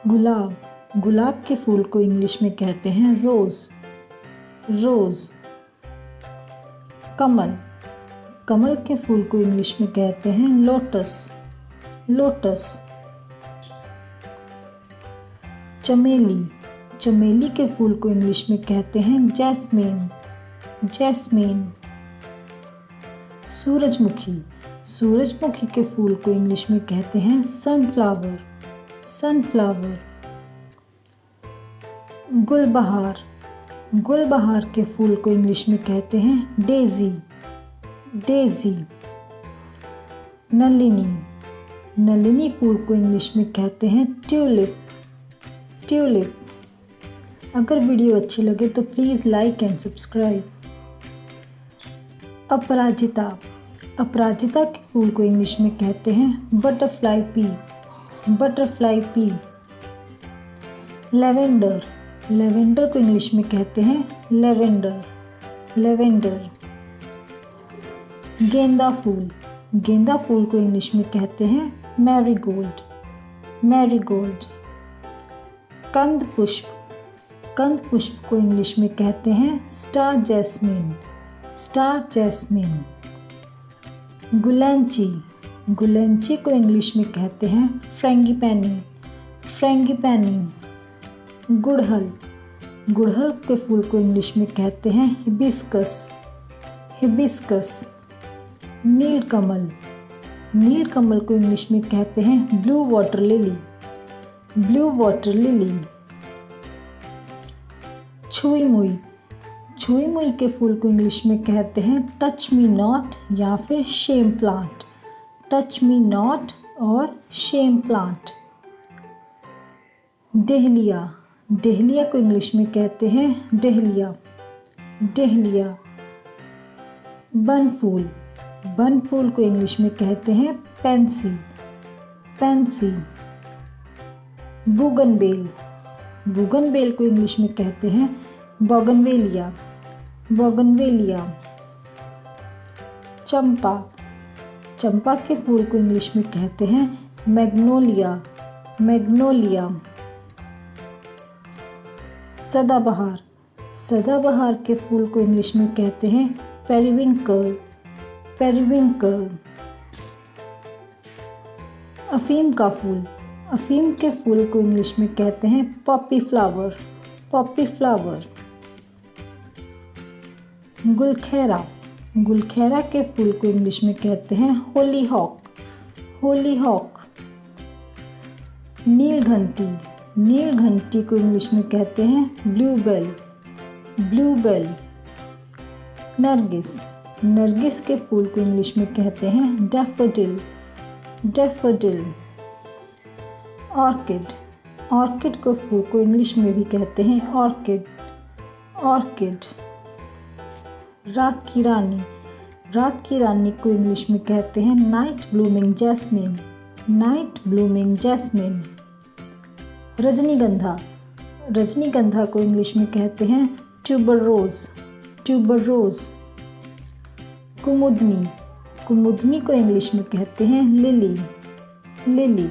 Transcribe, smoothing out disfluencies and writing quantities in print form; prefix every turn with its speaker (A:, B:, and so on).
A: गुलाब। गुलाब के फूल को इंग्लिश में कहते हैं रोज़। रोज़। कमल। कमल के फूल को इंग्लिश में कहते हैं लोटस। लोटस। चमेली। चमेली के फूल को इंग्लिश में कहते हैं जैस्मीन। जैस्मीन। सूरजमुखी। सूरजमुखी के फूल को इंग्लिश में कहते हैं सनफ्लावर। सनफ्लावर। गुलबहार। गुलबहार के फूल को इंग्लिश में कहते हैं डेज़ी। डेज़ी। नलिनी। नलिनी फूल को इंग्लिश में कहते हैं ट्यूलिप। ट्यूलिप। अगर वीडियो अच्छी लगे तो प्लीज़ लाइक एंड सब्सक्राइब। अपराजिता। अपराजिता के फूल को इंग्लिश में कहते हैं butterfly P. Butterfly P. Lavender. Lavender को इंग्लिश में कहते हैं लेवेंडर। लेवेंडर। गेंदा फूल। गेंदा फूल को इंग्लिश में कहते हैं मैरीगोल्ड। मैरीगोल्ड। कंद पुष्प। कंद पुष्प को इंग्लिश में कहते हैं स्टार जैस्मिन। Star jasmine. गुलैंची। गुलैंची को इंग्लिश में कहते हैं फ्रेंगिपेनी। फ्रेंगिपेनी। गुड़हल। गुड़हल के फूल को इंग्लिश में कहते हैं हिबिस्कस। हिबिस्कस। नीलकमल। नीलकमल को इंग्लिश में कहते हैं blue water lily. Blue water lily. छुई मुई। छुई मुई के फूल को इंग्लिश में कहते हैं टच मी नॉट या फिर shame plant. Touch me not और शेम प्लांट। डहलिया। डहलिया को इंग्लिश में कहते हैं डहलिया। डहलिया। बनफूल। बनफूल को इंग्लिश में कहते हैं पेंसी। पेंसी। बुगनबेल। बुगनबेल को इंग्लिश में कहते हैं बोगनवेलिया। बोगनवेलिया। चंपा। चंपा के फूल को इंग्लिश में कहते हैं मैग्नोलिया। मैग्नोलिया। सदाबहार। सदाबहार के फूल को इंग्लिश में कहते हैं पेरिविंकल। पेरिविंकल। अफीम का फूल। अफीम के फूल को इंग्लिश में कहते हैं पॉपी फ्लावर। Poppy flower. गुलखैरा। गुलखैरा के फूल को इंग्लिश में कहते हैं होली हॉक। Hollyhock. नीलघंटी। नीलघंटी को इंग्लिश में कहते हैं ब्लूबेल। ब्लूबेल। नरगिस। नरगिस के फूल को इंग्लिश में कहते हैं डैफोडिल। डैफोडिल। ऑर्किड। ऑर्किड के फूल को इंग्लिश में भी कहते हैं ऑर्किड। ऑर्किड। रात की रानी। रात की रानी को इंग्लिश में कहते हैं night blooming jasmine. Night blooming jasmine. रजनीगंधा। रजनीगंधा को इंग्लिश में कहते हैं ट्यूबर रोज। ट्यूबर रोज। कुमुदनी। कुमुदनी को इंग्लिश में कहते हैं लिली। लिली।